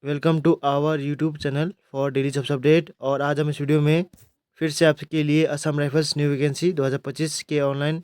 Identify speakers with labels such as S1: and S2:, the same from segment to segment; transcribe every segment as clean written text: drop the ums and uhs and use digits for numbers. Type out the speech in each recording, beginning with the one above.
S1: Welcome to our YouTube channel for daily jobs update. और आज हम इस वीडियो में फिर से आपके लिए असम राइफल्स न्यू वैकेंसी 2025 के ऑनलाइन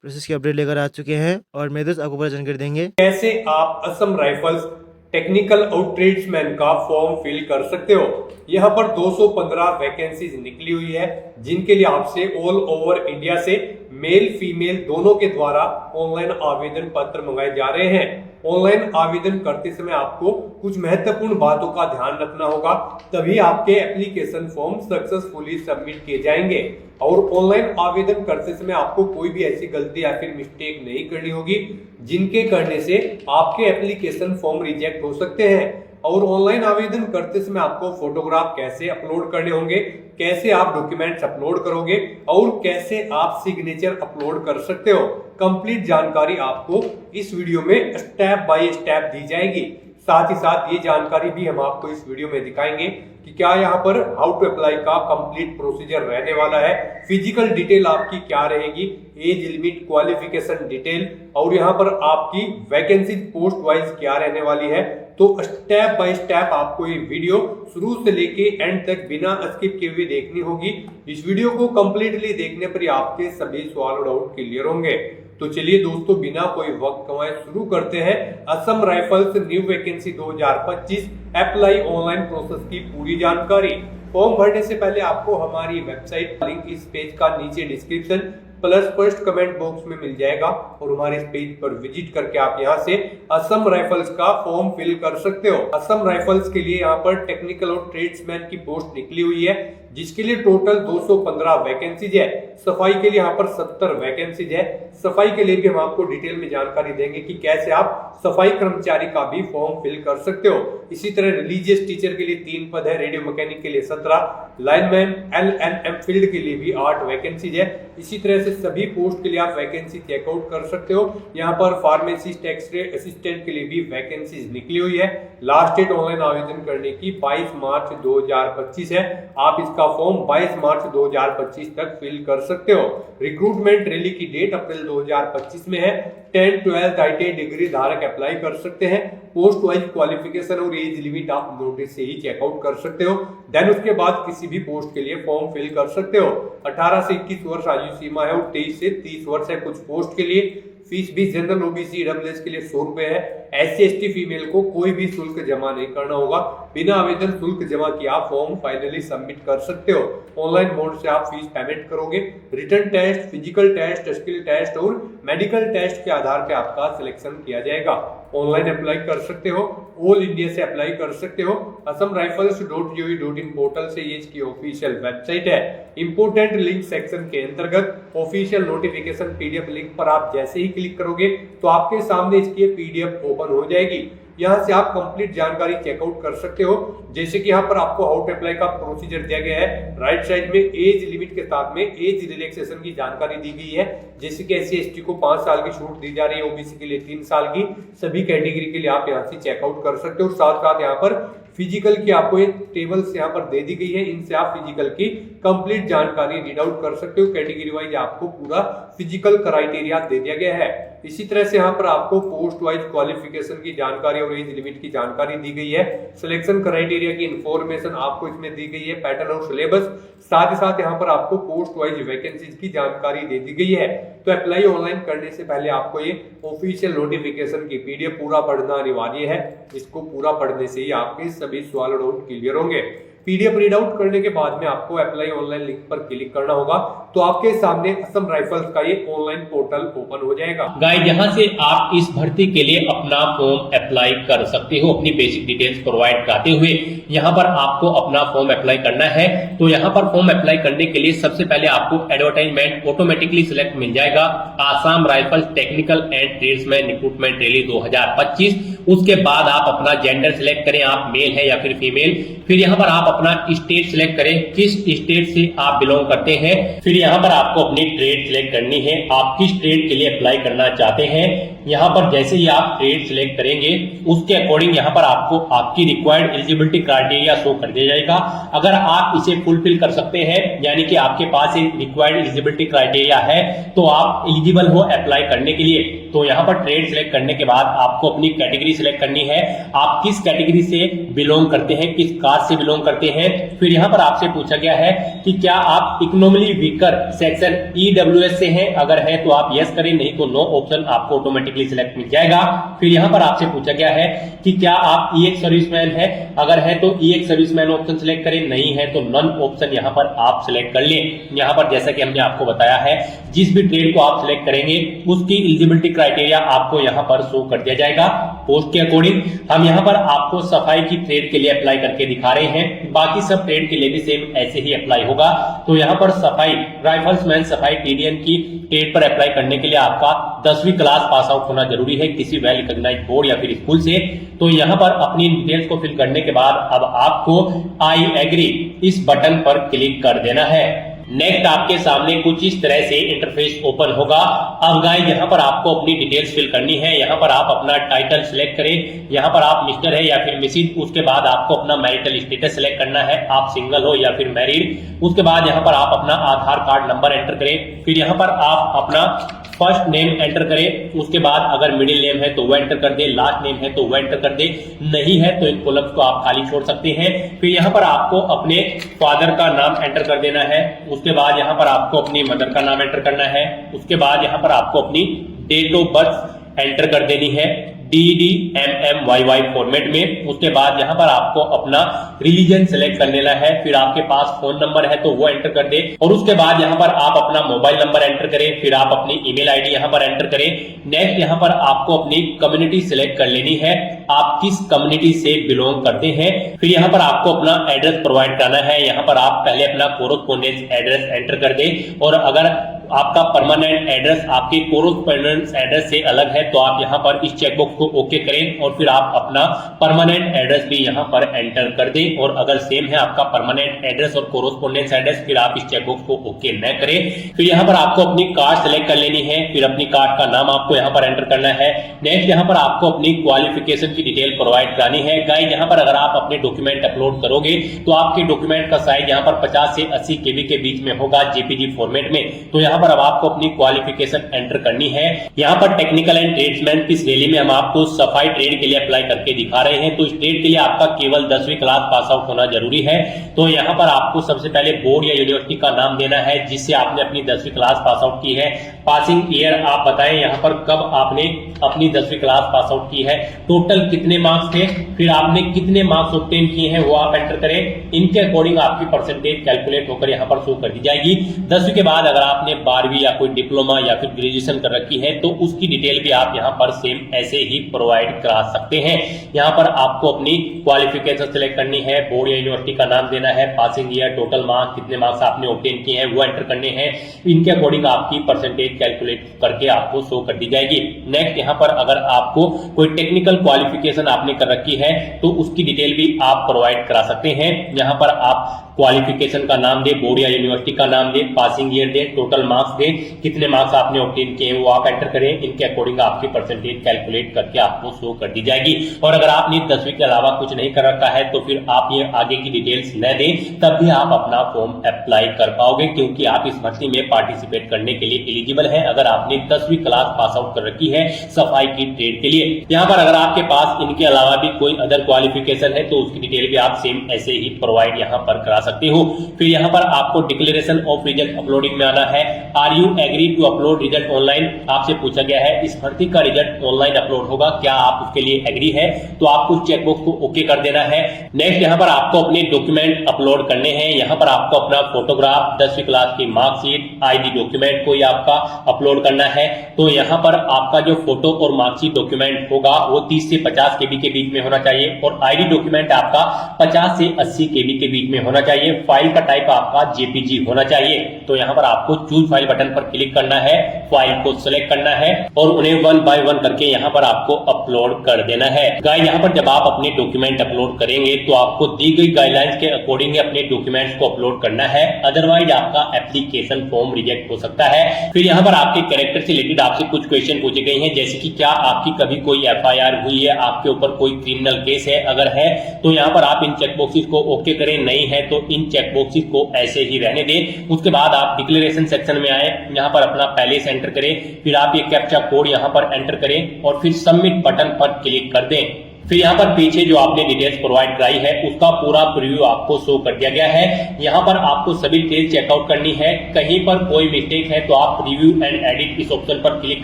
S1: प्रोसेस की अपडेट लेकर आ चुके हैं और मेरे दोस्त आपको पूरा जानकारी देंगे।
S2: कैसे आप असम राइफल्स टेक्निकल और ट्रेड्समैन का फॉर्म फिल कर सकते हो। यहाँ पर 215 वैकेंसीज निकली हुई है, जिनके लिए आपसे ऑल ओवर इंडिया से मेल फीमेल दोनों के द्वारा ऑनलाइन आवेदन पत्र मंगाए जा रहे हैं। ऑनलाइन आवेदन करते समय आपको कुछ महत्वपूर्ण बातों का ध्यान रखना होगा, तभी आपके एप्लीकेशन फॉर्म सक्सेसफुली सबमिट किए जाएंगे। और ऑनलाइन आवेदन करते समय आपको कोई भी ऐसी गलती या फिर मिस्टेक नहीं करनी होगी जिनके करने से आपके एप्लीकेशन फॉर्म रिजेक्ट हो सकते हैं। और ऑनलाइन आवेदन करते समय आपको फोटोग्राफ कैसे अपलोड करने होंगे, कैसे आप डॉक्यूमेंट्स अपलोड करोगे और कैसे आप सिग्नेचर अपलोड कर सकते हो, कंप्लीट जानकारी आपको इस वीडियो में स्टेप बाय स्टेप दी जाएगी। साथ ही साथ ये जानकारी भी हम आपको इस वीडियो में दिखाएंगे कि क्या यहाँ पर हाउ टू अप्लाई का कंप्लीट प्रोसीजर रहने वाला है, फिजिकल डिटेल आपकी क्या रहेगी, एज लिमिट, क्वालिफिकेशन डिटेल और यहाँ पर आपकी वैकेंसी पोस्ट वाइज क्या रहने वाली है। तो स्टेप बाय स्टेप आपको ये वीडियो शुरू से लेके एंड तक बिना स्किप किए हुए देखनी होगी। इस वीडियो को कंप्लीटली देखने पर ही आपके सभी सवाल और डाउट क्लियर होंगे। तो चलिए दोस्तों, बिना कोई वक्त गंवाए शुरू करते हैं Assam rifles new vacancy 2025 apply online process की पूरी जानकारी। फॉर्म भरने से पहले आपको हमारी वेबसाइट लिंक इस पेज का नीचे description plus first comment box में मिल जाएगा और हमारे इस पेज पर विजिट करके आप यहां से असम राइफल्स का फॉर्म फिल कर सकते हो। असम राइफल्स के लिए यहां पर टेक्निकल और ट्रेड्समैन की पोस्ट निकली हुई है, जिसके लिए टोटल 215 वैकेंसीज है। सफाई के लिए यहाँ पर 70 वैकेंसीज है। सफाई के लिए भी हम आपको डिटेल में जानकारी देंगे कि कैसे आप सफाई कर्मचारी का भी फॉर्म फिल कर सकते हो। इसी तरह रिलीजियस टीचर के लिए 3 पद है, रेडियो मैकेनिक के लिए 17, लाइनमैन LNM फील्ड के लिए भी 8 वैकेंसीज है। इसी तरह से सभी पोस्ट के लिए आप वैकेंसी चेकआउट कर सकते हो। यहाँ पर फार्मेसिस्ट, एक्सरे असिस्टेंट के लिए भी वैकेंसीज निकली हुई है। लास्ट डेट ऑनलाइन आवेदन करने की 22 मार्च 2025 है। आप इसका फॉर्म 22 मार्च 2025 तक फिल कर सकते हो। रिक्रूटमेंट रैली की डेट अप्रैल 2025 में है। 10, 12 ITI डिग्री धारक अप्लाई कर सकते हैं। पोस्ट वाइज क्वालिफिकेशन और एज लिमिट आप नोटिस से ही चेकआउट कर सकते हो। देन उसके बाद किसी भी पोस्ट के लिए फॉर्म फिल कर सकते हो। 18 से 21 वर्ष आयु सीमा है और 23 से 30 वर्ष है कुछ पोस्ट के लिए। फीस भी जनरल OBC EWS के लिए 100 रुपए है। SC ST फीमेल को कोई भी शुल्क जमा नहीं करना होगा। बिना आवेदन शुल्क जमा किए आप फॉर्म फाइनली सबमिट कर सकते हो। ऑनलाइन मोड से आप फीस पेमेंट करोगे। Written test, physical test, skill test और मेडिकल टेस्ट के आधार पर आपका सिलेक्शन किया जाएगा। ऑनलाइन अप्लाई कर सकते हो, ऑल इंडिया से अप्लाई कर सकते हो। असम राइफल्स.gov.in पोर्टल से ये इसकी ऑफिशियल वेबसाइट है। इंपोर्टेंट लिंक सेक्शन के अंतर्गत ऑफिशियल नोटिफिकेशन PDF लिंक पर आप जैसे ही क्लिक करोगे तो आपके सामने इसकी PDF ओपन हो जाएगी। यहाँ से आप कंप्लीट जानकारी चेकआउट कर सकते हो। जैसे कि यहाँ पर आपको हाउ टू अप्लाई का प्रोसीजर दिया गया है। राइट साइड में एज लिमिट के साथ में एज रिलैक्सेशन की जानकारी दी गई है। जैसे कि SC ST को 5 साल की छूट दी जा रही है, OBC के लिए 3 साल की। सभी कैटेगरी के लिए आप यहाँ से चेकआउट कर सकते हो। साथ साथ यहाँ पर फिजिकल की आपको एक टेबल्स यहाँ पर दे दी गई है, इनसे आप फिजिकल की कंप्लीट जानकारी रीड आउट कर सकते हो। कैटेगरी वाइज आपको पूरा फिजिकल क्राइटेरिया दे दिया गया है। इसी तरह से यहाँ पर आपको पोस्ट वाइज क्वालिफिकेशन की जानकारी और एज लिमिट की जानकारी दी गई है। सिलेक्शन क्राइटेरिया की इंफॉर्मेशन आपको इसमें दी गई है, पैटर्न और सिलेबस। साथ ही साथ यहाँ पर आपको पोस्ट वाइज वैकेंसीज की जानकारी दे दी गई है। तो अप्लाई ऑनलाइन करने से पहले आपको ये ऑफिशियल नोटिफिकेशन की PDF पूरा पढ़ना अनिवार्य है। इसको पूरा पढ़ने से ही आपके सभी सवाल और डाउट क्लियर होंगे। PDF रीड आउट करने के बाद में आपको अप्लाई ऑनलाइन लिंक पर क्लिक करना होगा, तो आपके सामने असम राइफल्स का ये ऑनलाइन पोर्टल ओपन हो जाएगा।
S3: गाइस, यहाँ से आप इस भर्ती के लिए अपना फॉर्म अप्लाई कर सकते हो, अपनी बेसिक डिटेल्स प्रोवाइड कराते हुए। यहाँ पर आपको अपना फॉर्म अप्लाई करना है। तो यहाँ पर फॉर्म अप्लाई करने के लिए सबसे पहले आपको एडवर्टाइजमेंट ऑटोमेटिकली सिलेक्ट मिल जाएगा, Assam rifles technical and tradesman recruitment rally 2025। उसके बाद आप अपना जेंडर सिलेक्ट करें, आप मेल है या फिर फीमेल। फिर यहाँ पर आप अपना स्टेट सिलेक्ट करें, किस स्टेट से आप बिलोंग करते हैं। फिर यहाँ पर आपको अपनी ट्रेड सिलेक्ट करनी है, आप किस ट्रेड के लिए अप्लाई करना चाहते हैं। यहाँ पर जैसे ही आप ट्रेड सिलेक्ट करेंगे उसके अकॉर्डिंग यहाँ पर आपको आपकी रिक्वायर्ड एलिजिबिलिटी क्राइटेरिया शो कर दिया जाएगा। अगर आप इसे फुलफिल कर सकते हैं यानी कि आपके पास रिक्वायर्ड एलिजिबिलिटी क्राइटेरिया है तो आप एलिजिबल हो अप्लाई करने के लिए। तो यहाँ पर ट्रेड सिलेक्ट करने के बाद आपको अपनी कैटेगरी सिलेक्ट करनी है, आप किस कैटेगरी से बिलोंग करते हैं, किस कास्ट से बिलोंग करते हैं। फिर यहाँ पर आपसे पूछा गया है कि क्या आप इकोनॉमिकली वीकर सेक्शन EWS से हैं, अगर है तो आप यस करें, नहीं तो नो ऑप्शन आपको ऑटोमेटिकली सिलेक्ट मिल जाएगा। फिर यहाँ पर आपसे पूछा गया है कि क्या आप EX सर्विसमैन है, अगर है तो EX सर्विसमैन ऑप्शन सिलेक्ट करें, नहीं है तो नन ऑप्शन यहाँ पर आप सिलेक्ट कर लें। यहाँ पर जैसा कि हमने आपको बताया है जिस भी ट्रेड को आप सिलेक्ट करेंगे उसकी एलिजिबिलिटी क्राइटेरिया आपको यहाँ पर शो कर दिया जाएगा पोस्ट के अकॉर्डिंग। हम यहाँ पर आपको सफाई की ट्रेड के लिए अप्लाई करके दिखा रहे हैं, बाकी सब ट्रेड के लिए भी सेम ऐसे ही अप्लाई होगा। तो यहाँ पर सफाई राइफल्समैन सफाई TDN की ट्रेड पर अप्लाई करने के लिए आपका 10वीं क्लास पास आउट होना जरूरी है किसी वेल रिकॉग्नाइज्ड बोर्ड या फिर स्कूल से। तो यहाँ पर अपनी डिटेल्स को फिल करने के बाद अब आपको आई एग्री इस बटन पर क्लिक कर देना है। नेक्स्ट आपके सामने कुछ इस तरह से इंटरफेस ओपन होगा। अब गाइस यहाँ पर आपको अपनी डिटेल्स फिल करनी है। यहाँ पर आप अपना टाइटल सिलेक्ट करें, यहाँ पर आप मिस्टर है या फिर मिसिज। उसके बाद आपको अपना मैरिटल स्टेटस सिलेक्ट करना है, आप सिंगल हो या फिर मैरिड। उसके बाद यहाँ पर आप अपना आधार कार्ड नंबर एंटर करें। फिर यहाँ पर आप अपना फर्स्ट नेम एंटर करें, उसके बाद अगर मिडिल नेम है तो वो एंटर कर दे, लास्ट नेम है तो वो एंटर कर दे, नहीं है तो इन कॉलम्स को आप खाली छोड़ सकते हैं। फिर यहाँ पर आपको अपने फादर का नाम एंटर कर देना है। उसके बाद यहाँ पर आपको अपनी मदर का नाम एंटर करना है। उसके बाद यहाँ पर आपको अपनी डेट ऑफ बर्थ एंटर कर देनी है DDMMYY फॉर्मेट में। उसके बाद यहाँ पर आपको अपना रिलीजन सेलेक्ट कर लेना है। फिर आपके पास फोन नंबर है तो वो एंटर कर दे और उसके बाद यहाँ पर आप अपना मोबाइल नंबर एंटर करें। फिर आप अपनी ईमेल आईडी यहाँ पर एंटर करें। नेक्स्ट यहाँ पर आपको अपनी कम्युनिटी सिलेक्ट कर लेनी है, आप किस कम्युनिटी से बिलोंग करते हैं। फिर यहाँ पर आपको अपना एड्रेस प्रोवाइड करना है। यहाँ पर आप पहले अपना कोरोस्पोंडेंस एड्रेस एंटर कर दे और अगर आपका परमानेंट एड्रेस आपके कोरोस्पोंडेंस एड्रेस से अलग है तो आप यहाँ पर इस चेकबॉक्स को ओके करें और फिर आप अपना परमानेंट एड्रेस भी यहाँ पर एंटर कर दें। और अगर सेम है आपका परमानेंट एड्रेस और कोरोस्पोंडेंस एड्रेस फिर आप इस चेकबॉक्स को ओके न करें। फिर यहाँ पर आपको अपनी कास्ट सेलेक्ट कर लेनी है। फिर अपनी कास्ट का नाम आपको यहाँ पर एंटर करना है। नेक्स्ट यहाँ पर आपको अपनी क्वालिफिकेशन की डिटेल प्रोवाइड करानी है। गाइस यहाँ पर अगर आप अपने डॉक्यूमेंट अपलोड करोगे तो आपके डॉक्यूमेंट का साइज यहाँ पर 50 से 80 KB के बीच में होगा JPG फॉर्मेट में। तो यहाँ पर अब आपको अपनी क्वालिफिकेशन एंटर करनी है। यहाँ पर टेक्निकल एंड ट्रेड्समैन की श्रेणी में हम आपको सफाई ट्रेड के लिए अप्लाई करके दिखा रहे हैं। तो इस ट्रेड के लिए आपका केवल 10वीं क्लास पास आउट होना जरूरी है। तो यहाँ पर आपको सबसे पहले बोर्ड या यूनिवर्सिटी का नाम देना है जिससे आपने अपनी 10वीं क्लास पास आउट की है। पासिंग ईयर आप बताएं यहाँ पर कब आपने अपनी 10वीं क्लास पास आउट की है, टोटल कितने मार्क्स थे, फिर आपने कितने मार्क्स ऑब्टेन किए हैं वो आप एंटर करें। इनके अकॉर्डिंग आपकी परसेंटेज कैलकुलेट होकर यहाँ पर शो कर दी जाएगी। 10वीं के बाद अगर आपने 12वीं या कोई डिप्लोमा या फिर ग्रेजुएशन कर रखी है तो उसकी डिटेल भी आप यहाँ पर सेम ऐसे ही प्रोवाइड करा सकते हैं। यहाँ पर आपको अपनी क्वालिफिकेशन सिलेक्ट करनी है, बोर्ड या यूनिवर्सिटी का नाम देना है, पासिंग ईयर, टोटल मार्क्स, कितने मार्क्स आपने ऑब्टेन किए हैं वो एंटर करने हैं। इनके अकॉर्डिंग आपकी परसेंटेज कैलकुलेट करके आपको शो कर दी जाएगी। नेक्स्ट यहाँ पर अगर आपको कोई टेक्निकल क्वालिफिकेशन आपने कर रखी है तो उसकी डिटेल भी आप प्रोवाइड करा सकते हैं। यहाँ पर आप क्वालिफिकेशन का नाम दे, बोर्ड या यूनिवर्सिटी का नाम दे, पासिंग ईयर दे, टोटल मार्क्स दे, कितने मार्क्स आपने ऑब्टेन किए हैं वो आप एंटर करें। इनके अकॉर्डिंग आपकी परसेंटेज कैलकुलेट करके आपको शो कर दी जाएगी। और अगर आपने 10वीं के अलावा कुछ नहीं कर रखा है तो फिर आप ये आगे की डिटेल्स न दें, तब भी आप अपना फॉर्म अप्लाई कर पाओगे क्योंकि आप इस भर्ती में पार्टिसिपेट करने के लिए एलिजिबल है अगर आपने 10वीं क्लास पास आउट कर रखी है सफाई की ट्रेड के लिए। यहाँ पर अगर आपके पास इनके अलावा भी कोई अदर क्वालिफिकेशन है तो उसकी डिटेल भी आप सेम ऐसे ही प्रोवाइड यहाँ पर करा सकते हो। फिर यहाँ पर आपको डिक्लेरेशन ऑफ रिजल्ट अपलोडिंग में आना है। Are you agree to upload result online, आपसे पूछा गया है इस भर्ती का रिजल्ट ऑनलाइन अपलोड होगा, क्या आप उसके लिए एग्री है, तो आपको उस चेकबॉक्स को ओके कर देना है। नेक्स्ट यहाँ पर आपको अपने डॉक्यूमेंट अपलोड करने हैं। यहाँ पर आपको अपना फोटोग्राफ, 10वीं क्लास की मार्कशीट, ID डॉक्यूमेंट कोई आपका अपलोड करना है। तो यहाँ पर आपका जो फोटो और मार्कशीट डॉक्यूमेंट होगा वो 30 से 50 KB के बीच में होना चाहिए और ID डॉक्यूमेंट आपका 50 से 80 KB के बीच में होना चाहिए। फाइल का टाइप आपका JPG होना चाहिए। तो यहाँ पर आपको चूज फाइल फाइल बटन पर क्लिक करना है, फाइल को सिलेक्ट करना है और उन्हें 1 बाय 1 करके यहाँ पर आपको अपलोड कर देना है। गाइस यहाँ पर जब आप अपने डॉक्यूमेंट अपलोड करेंगे तो आपको दी गई गाइडलाइंस के अकॉर्डिंग अपने डॉक्यूमेंट्स को अपलोड करना है, अदरवाइज आपका एप्लीकेशन फॉर्म रिजेक्ट हो सकता है। फिर यहाँ पर आपके कैरेक्टर से रिलेटेड आपसे कुछ क्वेश्चन पूछे गए हैं, जैसे कि क्या आपकी कभी कोई FIR हुई है, आपके ऊपर कोई क्रिमिनल केस है, अगर है तो यहाँ पर आप इन चेकबॉक्सेस को ओके करें, नहीं है तो इन चेकबॉक्सेस को ऐसे ही रहने दें। उसके बाद आप डिक्लेरेशन सेक्शन में आए, यहाँ पर अपना पहले से एंटर करें, फिर आप ये कैप्चा कोड यहाँ पर एंटर करें और फिर सबमिट बटन पर क्लिक कर दें। फिर यहाँ पर पीछे जो आपने डिटेल्स प्रोवाइड कराई है उसका पूरा प्रीव्यू आपको शो कर दिया गया है। यहाँ पर आपको सभी डिटेल्स चेकआउट करनी है, कहीं पर कोई मिस्टेक है तो आप रिव्यू एंड एडिट इस ऑप्शन पर क्लिक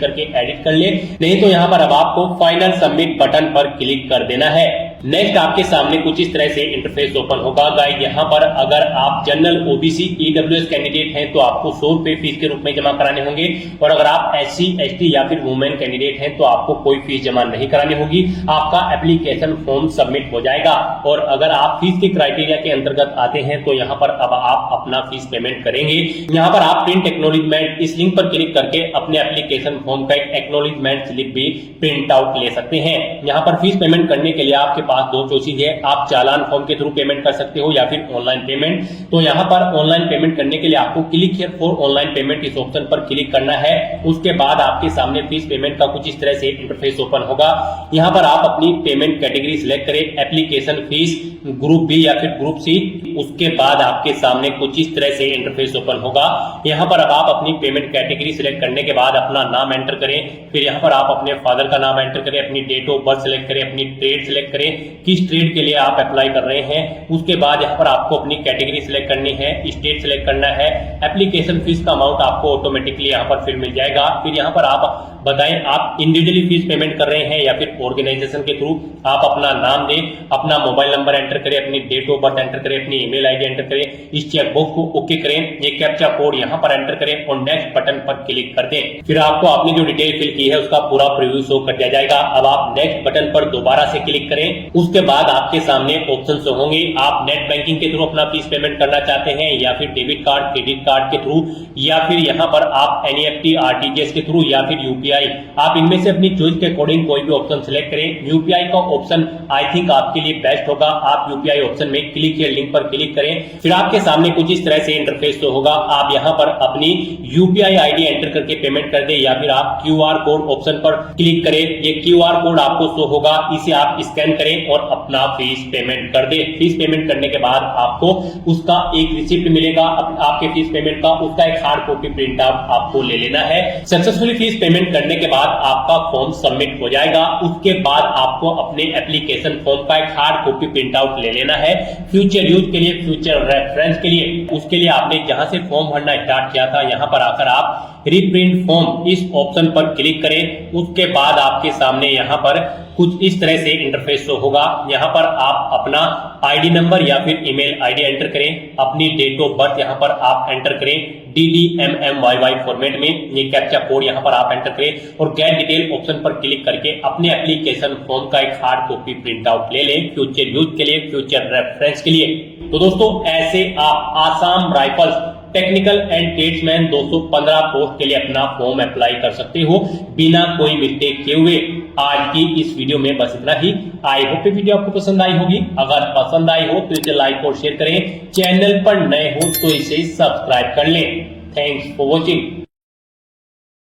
S3: करके एडिट कर ले, नहीं तो यहाँ पर अब आपको फाइनल सबमिट बटन पर क्लिक कर देना है। नेक्स्ट आपके सामने कुछ इस तरह से इंटरफेस ओपन होगा। गाइस यहाँ पर अगर आप जनरल OBC EWS कैंडिडेट हैं तो आपको 100 रुपए फीस के रूप में जमा कराने होंगे, और अगर आप SC ST या फिर वुमेन कैंडिडेट हैं तो आपको कोई फीस जमा नहीं करानी होगी, आपका एप्लीकेशन फॉर्म सबमिट हो जाएगा। और अगर आप फीस के क्राइटेरिया के अंतर्गत आते हैं तो यहाँ पर अब आप अपना फीस पेमेंट करेंगे। यहाँ पर आप प्रिंट एक्नॉलेजमेंट इस लिंक पर क्लिक करके अपने एप्लीकेशन फॉर्म का एक एक्नॉलेजमेंट स्लिप भी प्रिंट आउट ले सकते हैं। यहाँ पर फीस पेमेंट करने के लिए आपके पास दो चॉइसेस है, आप चालान फॉर्म के थ्रू पेमेंट कर सकते हो या फिर ऑनलाइन पेमेंट। तो यहाँ पर ऑनलाइन पेमेंट करने के लिए आपको click here for online payment इस ऑप्शन पर क्लिक करना है। उसके बाद आपके सामने फीस पेमेंट का कुछ इस तरह से इंटरफेस ओपन होगा। यहाँ पर आप अपनी पेमेंट कैटेगरी सिलेक्ट करें, एप्लीकेशन फीस, ग्रुप बी या फिर ग्रुप सी। उसके बाद आपके सामने कुछ इस तरह से इंटरफेस ओपन होगा। यहाँ पर अब आप अपनी पेमेंट कैटेगरी सिलेक्ट करने के बाद अपना नाम एंटर करें, फिर यहाँ पर आप अपने फादर का नाम एंटर करें, अपनी डेट ऑफ बर्थ सिलेक्ट करें, अपनी ट्रेड सिलेक्ट करें, किस ट्रेड के लिए आप अप्लाई कर रहे हैं। उसके बाद यहाँ पर आपको अपनी कैटेगरी सिलेक्ट करनी है, स्टेट सिलेक्ट करना है, एप्लीकेशन फीस का अमाउंट आपको ऑटोमेटिकली यहाँ पर फिर मिल जाएगा। फिर यहाँ पर आप बताएं आप इंडिविजुअली फीस पेमेंट कर रहे हैं या फिर ऑर्गेनाइजेशन के थ्रू। आप अपना नाम दें, अपना मोबाइल नंबर एंटर करें, अपनी डेट ऑफ बर्थ एंटर करें, अपनी ईमेल आईडी एंटर करें, इस चेकबॉक्स को ओके करें, ये कैप्चा कोड यहाँ पर एंटर करें और नेक्स्ट बटन पर क्लिक कर दें। फिर आपको आपने जो डिटेल फिल की है उसका पूरा प्रीव्यू शो कर दिया जाएगा। अब आप नेक्स्ट बटन पर दोबारा से क्लिक करें। उसके बाद आपके सामने ऑप्शन शो होंगे, आप नेट बैंकिंग के थ्रू अपना फीस पेमेंट करना चाहते हैं या फिर डेबिट कार्ड, क्रेडिट कार्ड के थ्रू, या फिर यहाँ पर आप NEFT RTGS के थ्रू या फिर UPI। आप इनमें से अपनी चॉइस के अकॉर्डिंग कोई भी ऑप्शन सिलेक्ट करें। UPI का ऑप्शन आई थिंक आपके लिए बेस्ट होगा। आप UPI ऑप्शन में क्लिक हियर लिंक पर क्लिक करें। फिर आपके सामने कुछ इस तरह से इंटरफेस शो होगा। आप यहाँ पर अपनी UPI ID एंटर करके पेमेंट कर दे या फिर आप QR कोड ऑप्शन पर क्लिक करें। ये QR कोड आपको शो होगा, इसे आप स्कैन करें और अपना फीस पेमेंट कर दे। फीस पेमेंट करने के बाद आपको उसका एक रिसिप्ट मिलेगा आपके फीस पेमेंट का, उसका एक हार्ड कॉपी प्रिंट आउट आपको ले लेना है। सक्सेसफुली फीस पेमेंट करने के बाद आपका फॉर्म सबमिट हो जाएगा। उसके बाद आपको अपने एप्लीकेशन फॉर्म का एक हार्ड कॉपी प्रिंट आउट ले लेना है फ्यूचर यूज के लिए, फ्यूचर रेफरेंस के लिए। उसके लिए आपने जहां से फॉर्म भरना स्टार्ट किया था यहाँ पर आकर आप रीप्रिंट फॉर्म इस ऑप्शन पर क्लिक करें। उसके बाद आपके सामने यहाँ पर कुछ इस तरह से इंटरफेस शो होगा। यहाँ पर आप अपना ID नंबर या फिर ईमेल ID एंटर करें, अपनी डेट ऑफ बर्थ यहाँ पर आप एंटर करें DDMMYY फॉर्मेट में, ये कैप्चा कोड यहाँ पर आप एंटर करें और गेट डिटेल ऑप्शन पर क्लिक करके अपने एप्लीकेशन फॉर्म का एक हार्ड कॉपी प्रिंट आउट ले लें फ्यूचर यूज के लिए, फ्यूचर रेफरेंस के लिए। तो दोस्तों ऐसे आप Assam rifles technical and tradesman 215 post के लिए अपना फॉर्म अप्लाई कर सकते हो बिना कोई मिस्टेक किए हुए। आज की इस वीडियो में बस इतना ही। आई होप ये वीडियो आपको पसंद आई होगी। अगर पसंद आई हो तो इसे लाइक और शेयर करें, चैनल पर नए हो तो इसे सब्सक्राइब कर लें। Thanks for watching.